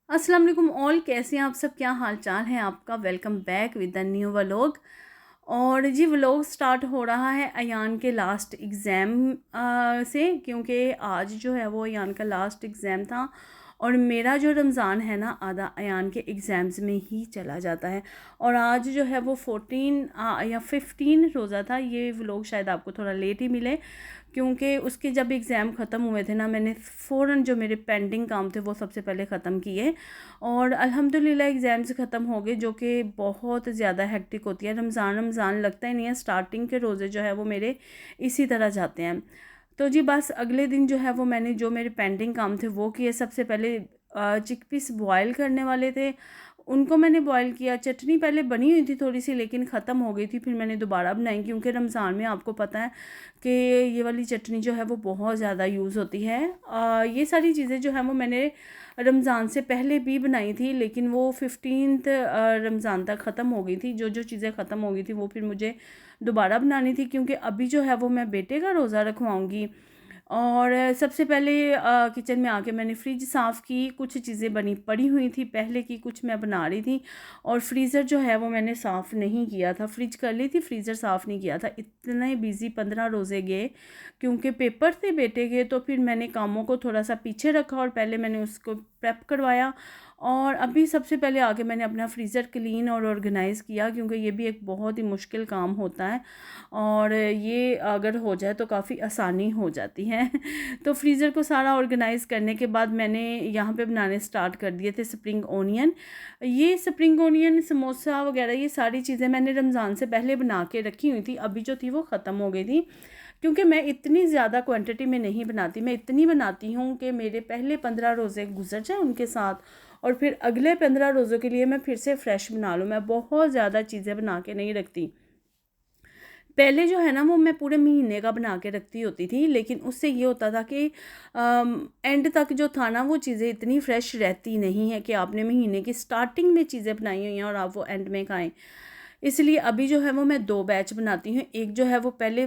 अस्सलाम वालेकुम ऑल, कैसे हैं आप सब? क्या हाल चाल है आपका? Welcome back with the new vlog. और जी व्लॉग स्टार्ट हो रहा है अयान के लास्ट एग्ज़ाम से, क्योंकि आज जो है वो अयान का लास्ट एग्ज़ाम था। और मेरा जो रमज़ान है ना, आधा अयान के एग्ज़ाम्स में ही चला जाता है। और आज जो है वो 14 या 15 रोज़ा था। ये व्लॉग शायद आपको थोड़ा लेट ही मिले, क्योंकि उसके जब एग्ज़ाम ख़त्म हुए थे ना, मैंने फ़ौरन जो मेरे पेंडिंग काम थे वो सबसे पहले ख़त्म किए। और अल्हम्दुलिल्लाह एग्ज़ाम्स ख़त्म हो गए, जो कि बहुत ज़्यादा हेक्टिक होती है। रमज़ान लगता ही नहीं है। स्टार्टिंग के रोज़े जो है वो मेरे इसी तरह जाते हैं। तो जी बस अगले दिन जो है वो मैंने जो मेरे पेंडिंग काम थे वो किए। सबसे पहले चिकपीस बॉयल करने वाले थे, उनको मैंने बॉयल किया। चटनी पहले बनी हुई थी थोड़ी सी, लेकिन ख़त्म हो गई थी, फिर मैंने दोबारा बनाई, क्योंकि रमज़ान में आपको पता है कि ये वाली चटनी जो है वो बहुत ज़्यादा यूज़ होती है। ये सारी चीज़ें जो है वो मैंने रमज़ान से पहले भी बनाई थी, लेकिन वो 15th रमज़ान तक ख़त्म हो गई थी। जो जो चीज़ें ख़त्म हो गई थी वो फिर मुझे दोबारा बनानी थी, क्योंकि अभी जो है वो मैं बेटे का रोज़ा रखवाऊँगी। और सबसे पहले किचन में आके मैंने फ्रिज साफ़ की। कुछ चीज़ें बनी पड़ी हुई थी पहले की, कुछ मैं बना रही थी। और फ्रीज़र जो है वो मैंने साफ़ नहीं किया था। फ्रिज कर ली थी, फ्रीज़र साफ़ नहीं किया था। इतने बिज़ी 15 रोज़े गए, क्योंकि पेपर थे बेटे के, तो फिर मैंने कामों को थोड़ा सा पीछे रखा और पहले मैंने उसको प्रेप करवाया। और अभी सबसे पहले आके मैंने अपना फ्रीज़र क्लीन और ऑर्गेनाइज़ किया, क्योंकि ये भी एक बहुत ही मुश्किल काम होता है, और ये अगर हो जाए तो काफ़ी आसानी हो जाती है। तो फ्रीज़र को सारा ऑर्गेनाइज़ करने के बाद मैंने यहाँ पे बनाने स्टार्ट कर दिए थे स्प्रिंग ओनियन। ये स्प्रिंग ओनियन, समोसा वगैरह, ये सारी चीज़ें मैंने रमज़ान से पहले बना के रखी हुई थी। अभी जो थी वो ख़त्म हो गई थी, क्योंकि मैं इतनी ज़्यादा क्वांटिटी में नहीं बनाती। मैं इतनी बनाती हूँ कि मेरे पहले 15 रोज़े गुजर जाए उनके साथ, और फिर अगले 15 रोज़ों के लिए मैं फिर से फ्रेश बना लूँ। मैं बहुत ज़्यादा चीज़ें बना के नहीं रखती। पहले जो है ना वो मैं पूरे महीने का बना के रखती होती थी, लेकिन उससे ये होता था कि एंड तक जो था ना वो चीज़ें इतनी फ्रेश रहती नहीं है कि आपने महीने की स्टार्टिंग में चीज़ें बनाई हुई हैं और आप वो एंड में खाएं। इसलिए अभी जो है वो मैं 2 बैच बनाती हूँ। एक जो है वो पहले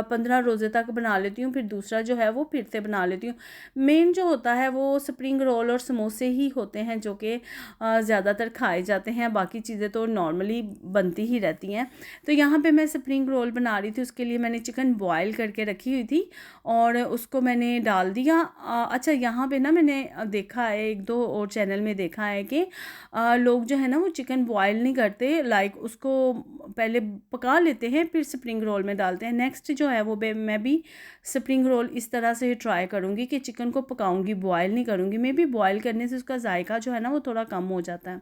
15 रोज़े तक बना लेती हूँ, फिर दूसरा जो है वो फिर से बना लेती हूँ। मेन जो होता है वो स्प्रिंग रोल और समोसे ही होते हैं, जो कि ज़्यादातर खाए जाते हैं। बाकी चीज़ें तो नॉर्मली बनती ही रहती हैं। तो यहाँ पे मैं स्प्रिंग रोल बना रही थी, उसके लिए मैंने चिकन बॉयल करके रखी हुई थी और उसको मैंने डाल दिया। अच्छा, यहाँ पे ना मैंने देखा है, 1-2 और चैनल में देखा है कि लोग जो है ना वो चिकन बॉयल नहीं करते, लाइक उसको पहले पका लेते हैं फिर स्प्रिंग रोल में डालते हैं। नेक्स्ट जो है वो मैं भी स्प्रिंग रोल इस तरह से ट्राई करूँगी कि चिकन को पकाऊंगी, बॉयल नहीं करूँगी। मे बी बॉयल करने से उसका जायका जो है ना वो थोड़ा कम हो जाता है।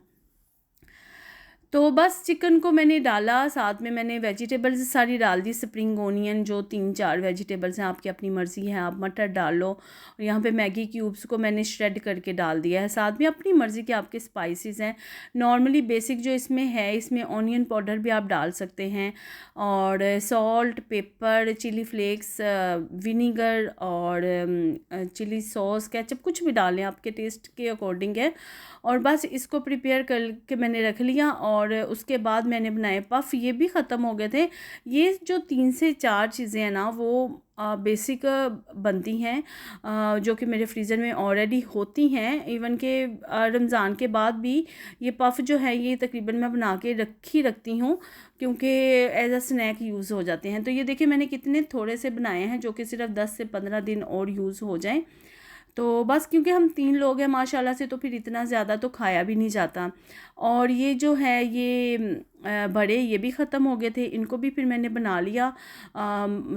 तो बस चिकन को मैंने डाला, साथ में मैंने वेजिटेबल्स सारी डाल दी। स्प्रिंग ओनियन जो 3-4 वेजिटेबल्स हैं, आपकी अपनी मर्ज़ी है, आप मटर डाल लो। और यहाँ पे मैगी क्यूब्स को मैंने श्रेड करके डाल दिया है। साथ में अपनी मर्ज़ी के आपके स्पाइसेस हैं। नॉर्मली बेसिक जो इसमें है, इसमें ऑनियन पाउडर भी आप डाल सकते हैं, और salt, pepper, chilli flakes, vinegar और चिली सॉस, केचप, कुछ भी डालें, आपके टेस्ट के अकॉर्डिंग है। और बस इसको प्रिपेयर करके मैंने रख लिया, और उसके बाद मैंने बनाए पफ़। ये भी ख़त्म हो गए थे। ये जो 3 से 4 चीज़ें हैं ना वो बेसिक बनती हैं, जो कि मेरे फ्रीज़र में ऑलरेडी होती हैं। इवन के रमज़ान के बाद भी ये पफ़ जो है ये तकरीबन मैं बना के रखती हूँ, क्योंकि एज़ अ स्नैक यूज़ हो जाते हैं। तो ये देखिए मैंने कितने थोड़े से बनाए हैं, जो कि सिर्फ 10 से 15 दिन और यूज़ हो जाएँ। तो बस क्योंकि हम 3 लोग हैं माशाल्लाह से, तो फिर इतना ज़्यादा तो खाया भी नहीं जाता। और ये जो है ये बड़े, ये भी ख़त्म हो गए थे, इनको भी फिर मैंने बना लिया।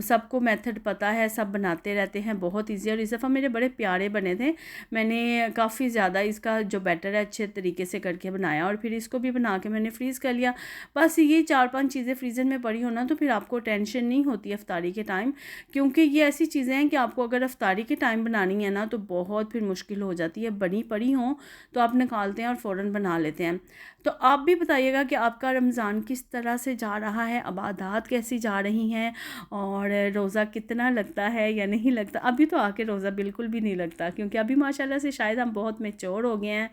सबको मेथड पता है, सब बनाते रहते हैं, बहुत ईज़ी। और इस दफ़ा मेरे बड़े प्यारे बने थे। मैंने काफ़ी ज़्यादा इसका जो बैटर है अच्छे तरीके से करके बनाया, और फिर इसको भी बना के मैंने फ्रीज़ कर लिया। बस ये 4-5 चीज़ें फ्रीज़र में पड़ी हो ना, तो फिर आपको टेंशन नहीं होती इफ्तारी के टाइम, क्योंकि ये ऐसी चीज़ें हैं कि आपको अगर इफ्तारी के टाइम बनानी है ना तो बहुत फिर मुश्किल हो जाती है। बनी पड़ी हों तो आप निकालते हैं और फ़ौरन बना लेते हैं। तो आप भी बताइएगा कि आपका रमज़ान किस तरह से जा रहा है, इबादत कैसी जा रही हैं, और रोज़ा कितना लगता है या नहीं लगता। अभी तो आके रोज़ा बिल्कुल भी नहीं लगता, क्योंकि अभी माशाल्लाह से शायद हम बहुत मैच्योर हो गए हैं।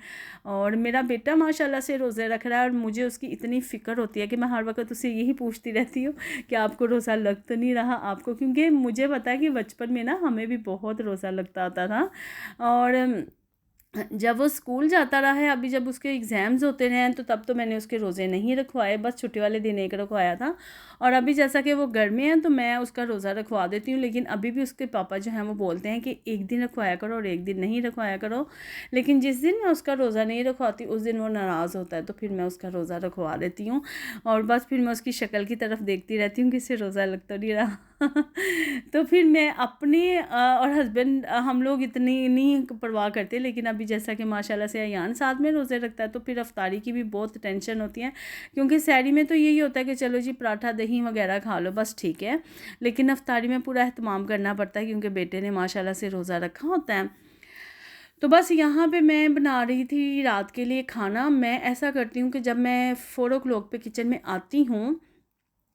और मेरा बेटा माशाल्लाह से रोज़े रख रहा है, और मुझे उसकी इतनी फ़िक्र होती है कि मैं हर वक्त उसे यही पूछती रहती हूँ कि आपको रोज़ा लग तो नहीं रहा आपको, क्योंकि मुझे पता है कि बचपन में ना हमें भी बहुत रोज़ा लगता आता था। और जब वो स्कूल जाता रहा है, अभी जब उसके एग्ज़ाम्स होते रहे हैं तो तब तो मैंने उसके रोज़े नहीं रखवाए, बस छुट्टी वाले दिन एक रखवाया था। और अभी जैसा कि वो घर में है तो मैं उसका रोज़ा रखवा देती हूँ, लेकिन अभी भी उसके पापा जो हैं वो बोलते हैं कि एक दिन रखवाया करो और एक दिन नहीं रखवाया करो। लेकिन जिस दिन मैं उसका रोज़ा नहीं रखवाती उस दिन वो नाराज़ होता है, तो फिर मैं उसका रोज़ा रखवा देती हूँ। और बस फिर मैं उसकी शक्ल की तरफ देखती रहती हूँ कि इससे रोज़ा लग तो नहीं रहा। तो फिर मैं अपने और हस्बैंड हम लोग इतनी नहीं परवाह करते, लेकिन अभी जैसा कि माशाल्लाह से अयान साथ में रोज़े रखता है तो फिर अफ्तारी की भी बहुत टेंशन होती है, क्योंकि सहरी में तो यही होता है कि चलो जी पराठा दही वगैरह खा लो बस ठीक है, लेकिन अफ्तारी में पूरा एहतमाम करना पड़ता है क्योंकि बेटे ने माशाल्लाह से रोज़ा रखा होता है। तो बस यहाँ पे मैं बना रही थी रात के लिए खाना। मैं ऐसा करती हूँ कि जब मैं 4 o'clock पे किचन में आती हूँ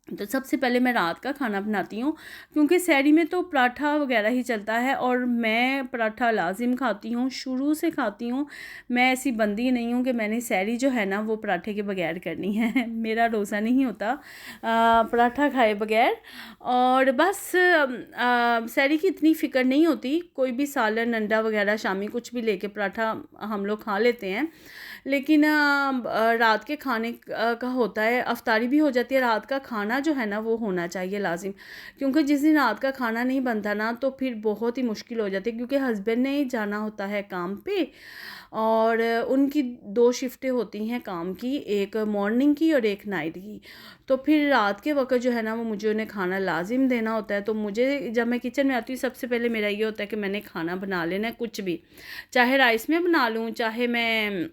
तो सबसे पहले मैं रात का खाना बनाती हूँ, क्योंकि सहरी में तो पराठा वगैरह ही चलता है और मैं पराठा लाजिम खाती हूँ, शुरू से खाती हूँ। मैं ऐसी बंदी नहीं हूँ कि मैंने सहरी जो है ना वो पराठे के बगैर करनी है। मेरा रोज़ा नहीं होता पराठा खाए बगैर। और बस सहरी की इतनी फ़िक्र नहीं होती, कोई भी सालन अंडा वगैरह शामी कुछ भी लेके पराठा हम लोग खा लेते हैं। लेकिन रात के खाने का होता है, अफ्तारी भी हो जाती है, रात का खाना जो है ना वो होना चाहिए लाजिम, क्योंकि जिस दिन रात का खाना नहीं बनता ना तो फिर बहुत ही मुश्किल हो जाती है, क्योंकि हस्बैंड ने जाना होता है काम पे और उनकी 2 शिफ्टें होती हैं काम की, एक मॉर्निंग की और एक नाइट की। तो फिर रात के वक़्त जो है ना वो मुझे उन्हें खाना लाजिम देना होता है। तो मुझे जब मैं किचन में आती हूँ सबसे पहले मेरा ये होता है कि मैंने खाना बना लेना है, कुछ भी, चाहे राइस में बना लूँ, चाहे मैं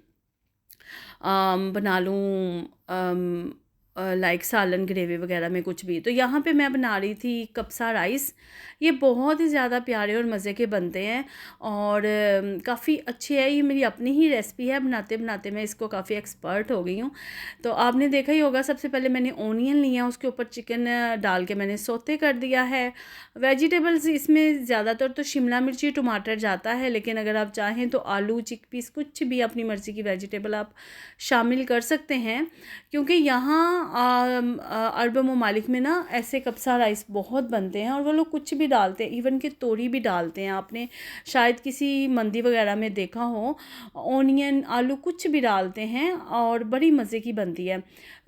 बना लूँ लाइक सालन ग्रेवी वगैरह में कुछ भी। तो यहाँ पे मैं बना रही थी कप्सा राइस। ये बहुत ही ज़्यादा प्यारे और मज़े के बनते हैं और काफ़ी अच्छे है। ये मेरी अपनी ही रेसिपी है, बनाते बनाते मैं इसको काफ़ी एक्सपर्ट हो गई हूँ। तो आपने देखा ही होगा, सबसे पहले मैंने ओनियन लिया, उसके ऊपर चिकन डाल के मैंने सौते कर दिया है। वेजिटेबल्स इसमें ज़्यादातर तो शिमला मिर्ची टमाटर जाता है, लेकिन अगर आप चाहें तो आलू चिकपीस कुछ भी अपनी मर्ज़ी की वेजिटेबल आप शामिल कर सकते हैं, क्योंकि यहाँ अरब ममालिक में ना ऐसे कप्सा राइस बहुत बनते हैं और वो लोग कुछ भी डालते हैं, इवन कि तोरी भी डालते हैं। आपने शायद किसी मंदी वगैरह में देखा हो, ओनियन आलू कुछ भी डालते हैं और बड़ी मज़े की बनती है।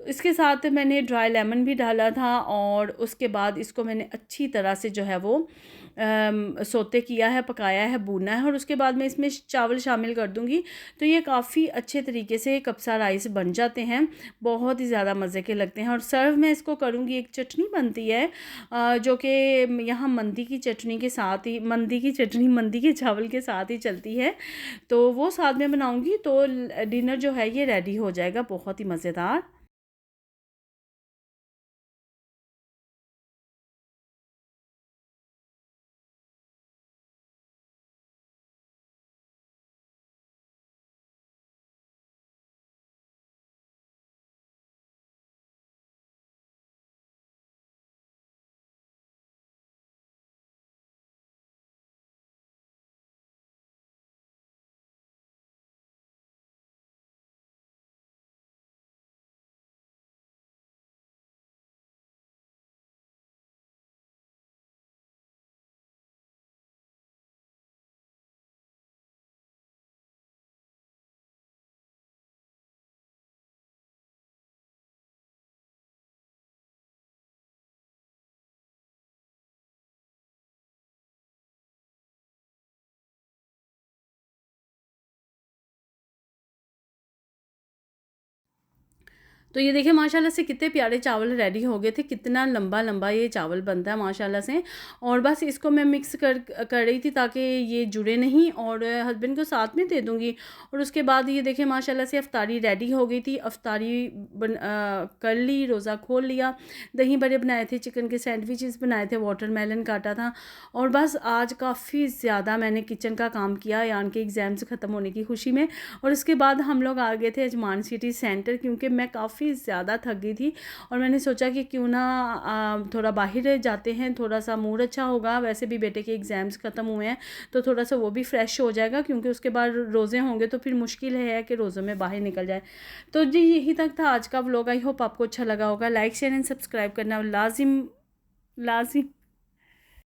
इसके साथ मैंने ड्राई लेमन भी डाला था और उसके बाद इसको मैंने अच्छी तरह से जो है वो सौते किया है, पकाया है, भूना है और उसके बाद मैं इसमें चावल शामिल कर दूँगी। तो ये काफ़ी अच्छे तरीके से कप्सा राइस बन जाते हैं, बहुत ही ज़्यादा मज़े के लगते हैं। और सर्व मैं इसको करूँगी, एक चटनी बनती है जो कि यहाँ मंदी की चटनी के साथ ही, मंदी की चटनी मंदी के चावल के साथ ही चलती है, तो वो साथ में बनाऊँगी तो डिनर जो है ये रेडी हो जाएगा, बहुत ही मज़ेदार। तो ये देखिए माशाल्लाह से कितने प्यारे चावल रेडी हो गए थे, कितना लंबा लंबा ये चावल बनता है माशाल्लाह से। और बस इसको मैं मिक्स कर रही थी ताकि ये जुड़े नहीं, और हस्बैंड को साथ में दे दूँगी। और उसके बाद ये देखिए माशाल्लाह से अफ्तारी रेडी हो गई थी, अफ्तारी कर ली, रोज़ा खोल लिया, दही बड़े बनाए थे, चिकन के सैंडविचेस बनाए थे, वाटरमेलन काटा था। और बस आज काफ़ी ज़्यादा मैंने किचन का काम किया यान के एग्ज़ाम्स ख़त्म होने की खुशी में। और उसके बाद हम लोग आ गए थे अजमान सिटी सेंटर, क्योंकि मैं काफ़ी ज़्यादा थक गई थी और मैंने सोचा कि क्यों ना थोड़ा बाहर जाते हैं, थोड़ा सा मूड अच्छा होगा। वैसे भी बेटे के एग्ज़ाम्स ख़त्म हुए हैं तो थोड़ा सा वो भी फ्रेश हो जाएगा, क्योंकि उसके बाद रोज़े होंगे तो फिर मुश्किल है कि रोज़ों में बाहर निकल जाए। तो जी यही तक था आज का व्लॉग। आई होप आपको अच्छा लगा होगा। लाइक शेयर एंड सब्सक्राइब करना लाजिम लाजिम